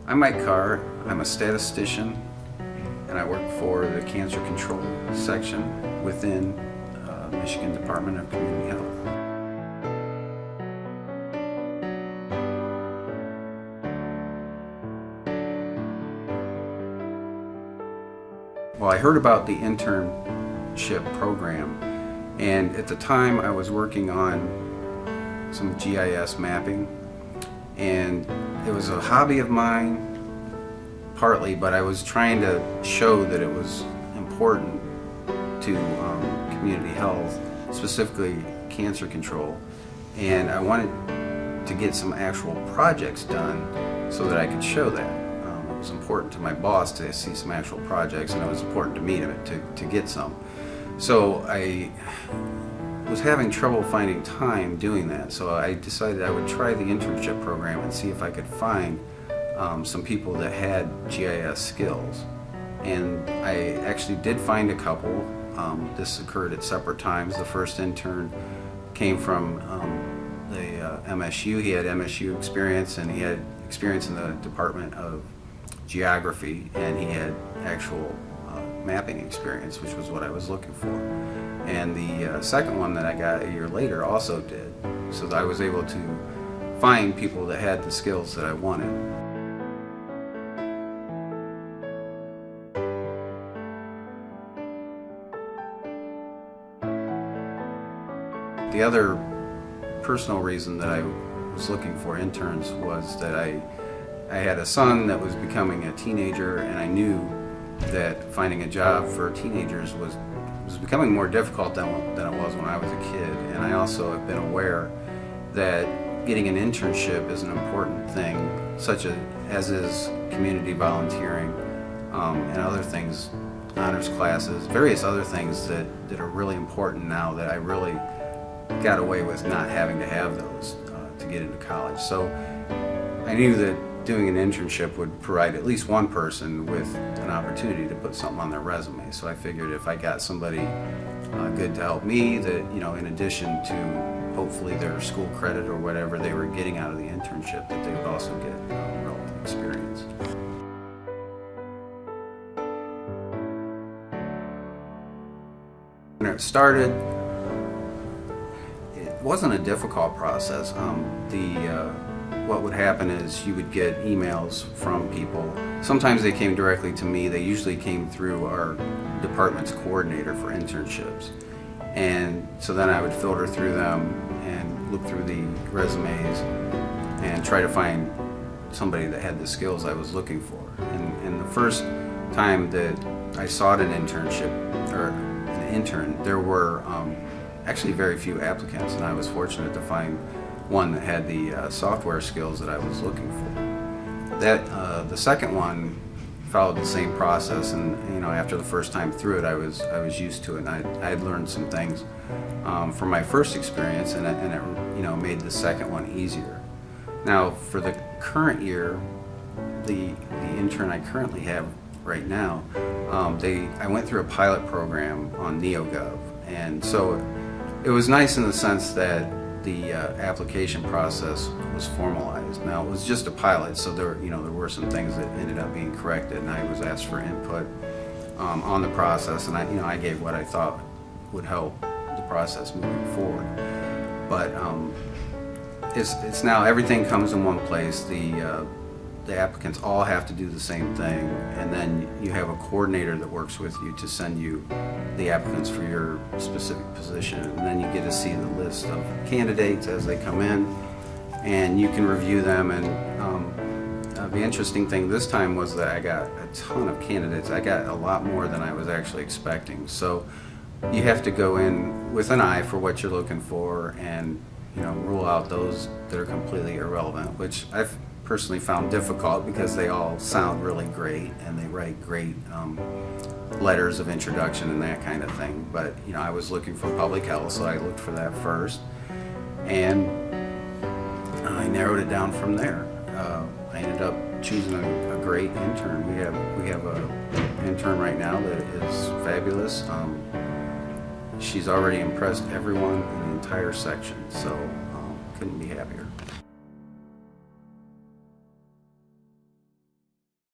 I'm Mike Carr. I'm a statistician, and I work for the Cancer Control section within Michigan Department of Community Health. Well, I heard about the internship program, and at the time I was working on some GIS mapping, and it was a hobby of mine partly, but I was trying to show that it was important to community health, specifically cancer control, and I wanted to get some actual projects done so that I could show that. It was important to my boss to see some actual projects, and it was important to me to get some. So I was having trouble finding time doing that, so I decided I would try the internship program and see if I could find some people that had GIS skills. And I actually did find a couple. This occurred at separate times. The first intern came from the MSU. He had MSU experience, and he had experience in the Department of Geography, and he had actual mapping experience, which was what I was looking for. And the second one that I got a year later also did, so that I was able to find people that had the skills that I wanted. The other personal reason that I was looking for interns was that I had a son that was becoming a teenager, and I knew that finding a job for teenagers was becoming more difficult than it was when I was a kid. And I also have been aware that getting an internship is an important thing, such as is community volunteering and other things, honors classes, various other things that are really important now that I really got away with not having to have those to get into college. So I knew that doing an internship would provide at least one person with an opportunity to put something on their resume. So I figured if I got somebody good to help me, that, you know, in addition to hopefully their school credit or whatever they were getting out of the internship, that they would also get relevant experience. When it started, it wasn't a difficult process. What would happen is you would get emails from people. Sometimes they came directly to me. They usually came through our department's coordinator for internships. And so then I would filter through them and look through the resumes and try to find somebody that had the skills I was looking for. And the first time that I sought an internship, or an intern, there were actually very few applicants, and I was fortunate to find one that had the software skills that I was looking for. The second one followed the same process, and you know, after the first time through it, I was used to it, and I had learned some things from my first experience, and it you know, made the second one easier. Now, for the current year, the intern I currently have right now, I went through a pilot program on NeoGov, and so it was nice in the sense that the application process was formalized. Now, it was just a pilot, so there were some things that ended up being corrected, and I was asked for input on the process, and I gave what I thought would help the process moving forward. But it's now everything comes in one place. The applicants all have to do the same thing, and then you have a coordinator that works with you to send you the applicants for your specific position, and then you get to see the list of candidates as they come in, and you can review them. And the interesting thing this time was that I got a ton of candidates. I got a lot more than I was actually expecting. So you have to go in with an eye for what you're looking for, and rule out those that are completely irrelevant, which I've personally found difficult because they all sound really great and they write great letters of introduction and that kind of thing. But I was looking for public health, so I looked for that first, and I narrowed it down from there. I ended up choosing a great intern. We have a intern right now that is fabulous. She's already impressed everyone in the entire section, so couldn't be happier.